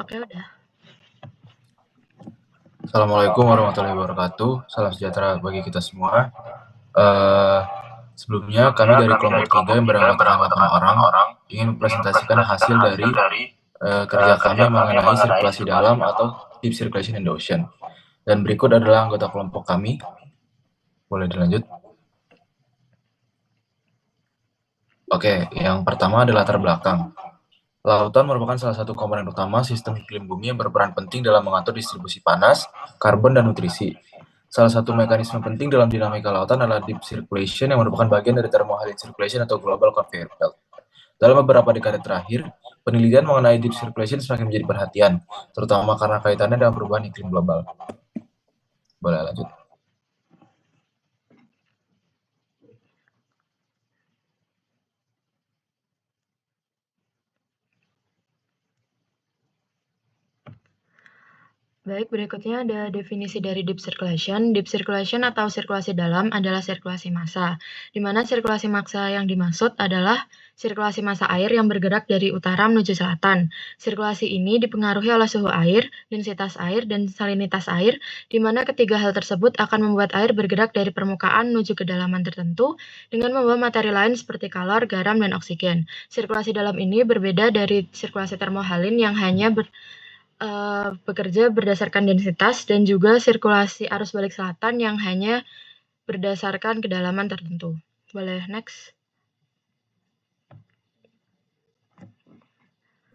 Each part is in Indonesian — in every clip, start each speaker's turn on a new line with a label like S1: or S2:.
S1: Oke, udah.
S2: Assalamualaikum warahmatullahi wabarakatuh. Salam sejahtera bagi kita semua. Sebelumnya kami dari kelompok 3 yang beranggotakan 8 orang ingin mempresentasikan hasil dari kerja kami mengenai sirkulasi dalam atau deep circulation in the ocean. Dan berikut adalah anggota kelompok kami. Boleh dilanjut? Oke, yang pertama adalah latar belakang. Lautan merupakan salah satu komponen utama sistem iklim bumi yang berperan penting dalam mengatur distribusi panas, karbon, dan nutrisi. Salah satu mekanisme penting dalam dinamika lautan adalah deep circulation yang merupakan bagian dari thermohaline circulation atau global conveyor belt. Dalam beberapa dekade terakhir, penelitian mengenai deep circulation semakin menjadi perhatian, terutama karena kaitannya dengan perubahan iklim global. Boleh lanjut.
S1: Baik, berikutnya ada definisi dari deep circulation. Deep circulation atau sirkulasi dalam adalah sirkulasi massa, di mana sirkulasi massa yang dimaksud adalah sirkulasi massa air yang bergerak dari utara menuju selatan. Sirkulasi ini dipengaruhi oleh suhu air, densitas air, dan salinitas air, di mana ketiga hal tersebut akan membuat air bergerak dari permukaan menuju kedalaman tertentu dengan membawa materi lain seperti kalor, garam, dan oksigen. Sirkulasi dalam ini berbeda dari sirkulasi termohalin yang hanya bekerja berdasarkan densitas dan juga sirkulasi arus balik selatan yang hanya berdasarkan kedalaman tertentu. Boleh next?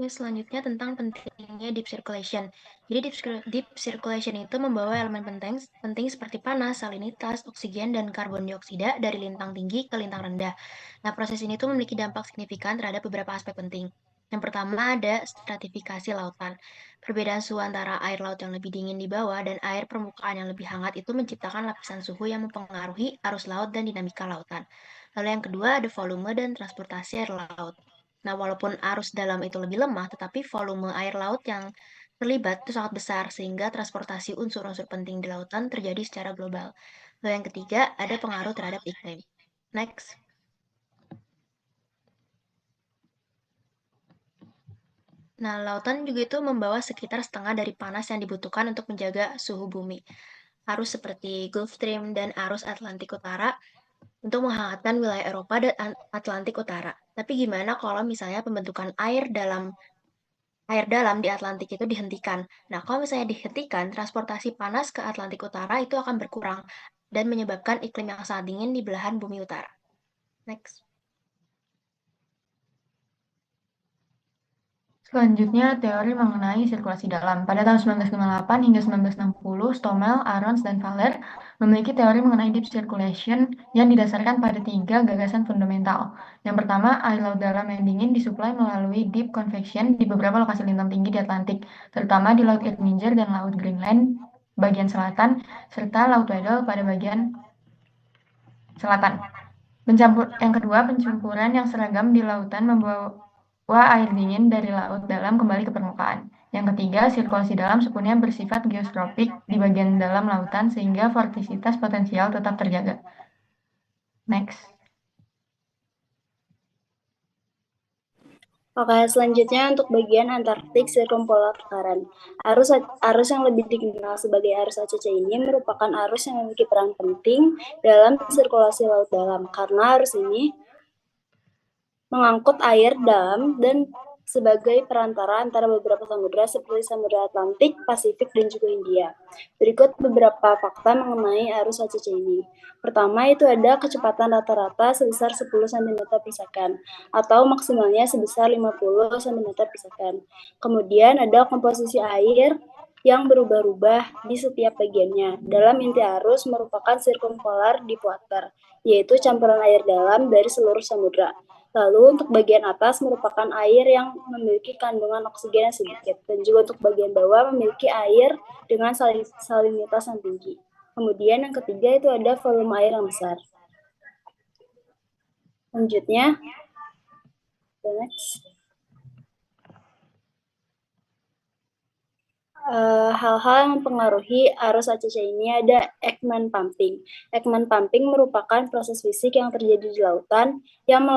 S3: Selanjutnya tentang pentingnya deep circulation. Jadi deep circulation itu membawa elemen penting seperti panas, salinitas, oksigen, dan karbon dioksida dari lintang tinggi ke lintang rendah. Nah, proses ini tuh memiliki dampak signifikan terhadap beberapa aspek penting. Yang pertama ada stratifikasi lautan. Perbedaan suhu antara air laut yang lebih dingin di bawah dan air permukaan yang lebih hangat itu menciptakan lapisan suhu yang mempengaruhi arus laut dan dinamika lautan. Lalu yang kedua ada volume dan transportasi air laut. Nah, walaupun arus dalam itu lebih lemah, tetapi volume air laut yang terlibat itu sangat besar, sehingga transportasi unsur-unsur penting di lautan terjadi secara global. Lalu yang ketiga, ada pengaruh terhadap iklim. Next. Nah, lautan juga itu membawa sekitar setengah dari panas yang dibutuhkan untuk menjaga suhu bumi. Arus seperti Gulf Stream dan arus Atlantik Utara untuk menghangatkan wilayah Eropa dan Atlantik Utara. Tapi gimana kalau misalnya pembentukan air dalam di Atlantik itu dihentikan? Nah, kalau misalnya dihentikan, transportasi panas ke Atlantik Utara itu akan berkurang dan menyebabkan iklim yang sangat dingin di belahan bumi utara. Next.
S4: Selanjutnya, teori mengenai sirkulasi dalam. Pada tahun 1958 hingga 1960, Stommel, Arons, dan Fowler memiliki teori mengenai deep circulation yang didasarkan pada 3 gagasan fundamental. Yang pertama, air laut dalam yang dingin disuplai melalui deep convection di beberapa lokasi lintang tinggi di Atlantik, terutama di Laut Irminger dan Laut Greenland bagian selatan, serta Laut Weddell pada bagian selatan. Yang kedua, pencampuran yang seragam di lautan membawa air dingin dari laut dalam kembali ke permukaan. Yang ketiga, sirkulasi dalam sepenuhnya bersifat geostropik di bagian dalam lautan sehingga vortisitas potensial tetap terjaga. Next.
S5: Oke, selanjutnya untuk bagian Antarktik Circumpolar Current. Arus yang lebih dikenal sebagai arus ACC ini merupakan arus yang memiliki peran penting dalam sirkulasi laut dalam, karena arus ini mengangkut air dalam dan sebagai perantara antara beberapa samudera seperti Samudra Atlantik, Pasifik, dan juga India. Berikut beberapa fakta mengenai arus ACC ini. Pertama, itu ada kecepatan rata-rata sebesar 10 cm per second, atau maksimalnya sebesar 50 cm per second. Kemudian ada komposisi air yang berubah-ubah di setiap bagiannya. Dalam inti arus merupakan circumpolar deep water, yaitu campuran air dalam dari seluruh samudra. Lalu untuk bagian atas merupakan air yang memiliki kandungan oksigen yang sedikit, dan juga untuk bagian bawah memiliki air dengan salinitas yang tinggi. Kemudian yang ketiga itu ada volume air yang besar. Selanjutnya, next. Hal-hal yang mempengaruhi arus ACC ini ada Ekman pumping. Ekman pumping merupakan proses fisik yang terjadi di lautan yang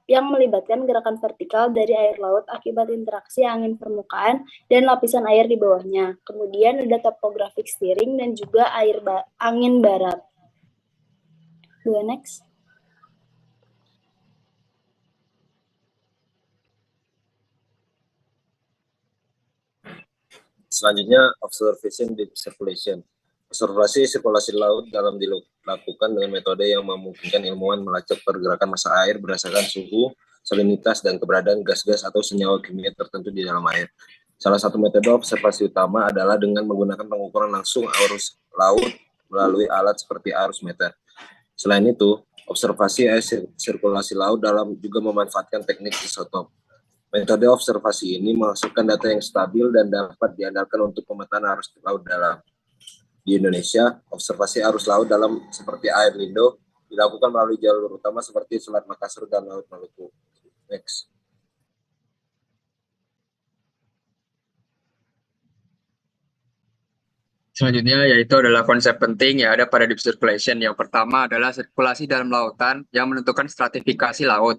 S5: yang melibatkan gerakan vertikal dari air laut akibat interaksi angin permukaan dan lapisan air di bawahnya. Kemudian ada topographic steering dan juga angin barat. Next.
S6: Selanjutnya, observation deep circulation. Observasi sirkulasi laut dalam dilakukan dengan metode yang memungkinkan ilmuwan melacak pergerakan massa air berdasarkan suhu, salinitas, dan keberadaan gas-gas atau senyawa kimia tertentu di dalam air. Salah satu metode observasi utama adalah dengan menggunakan pengukuran langsung arus laut melalui alat seperti arus meter. Selain itu, observasi air sirkulasi laut dalam juga memanfaatkan teknik isotop. Metode observasi ini menghasilkan data yang stabil dan dapat diandalkan untuk pemetaan arus laut dalam. Di Indonesia, observasi arus laut dalam seperti air Lindo dilakukan melalui jalur utama seperti Selat Makassar dan Laut Maluku. Next.
S7: Selanjutnya yaitu adalah konsep penting yang ada pada deep circulation. Yang pertama adalah sirkulasi dalam lautan yang menentukan stratifikasi laut.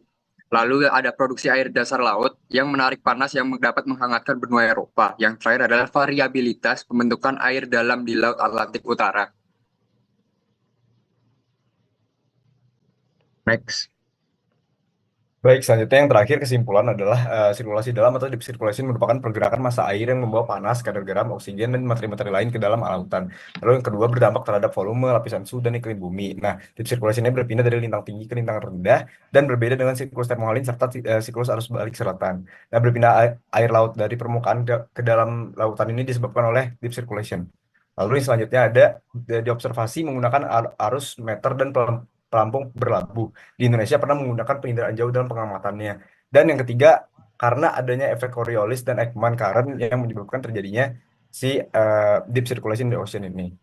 S7: Lalu ada produksi air dasar laut yang menarik panas yang dapat menghangatkan benua Eropa. Yang terakhir adalah variabilitas pembentukan air dalam di Laut Atlantik Utara. Next.
S8: Baik, selanjutnya yang terakhir kesimpulan adalah sirkulasi dalam atau deep circulation merupakan pergerakan massa air yang membawa panas, kadar garam, oksigen, dan materi-materi lain ke dalam lautan. Lalu yang kedua berdampak terhadap volume, lapisan suhu, dan iklim bumi. Nah, deep circulation ini berpindah dari lintang tinggi ke lintang rendah dan berbeda dengan siklus termohalin serta siklus arus balik selatan. Nah, berpindah air laut dari permukaan ke dalam lautan ini disebabkan oleh deep circulation. Lalu yang selanjutnya ada diobservasi menggunakan arus meter dan pelampung berlabuh. Di Indonesia pernah menggunakan penginderaan jauh dalam pengamatannya. Dan yang ketiga, karena adanya efek Coriolis dan Ekman current yang menyebabkan terjadinya si deep circulation in the ocean ini.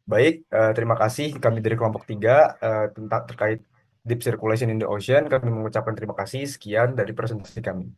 S8: Baik, terima kasih kami dari kelompok 3 tentang terkait deep circulation in the ocean. Kami mengucapkan terima kasih. Sekian dari presentasi kami.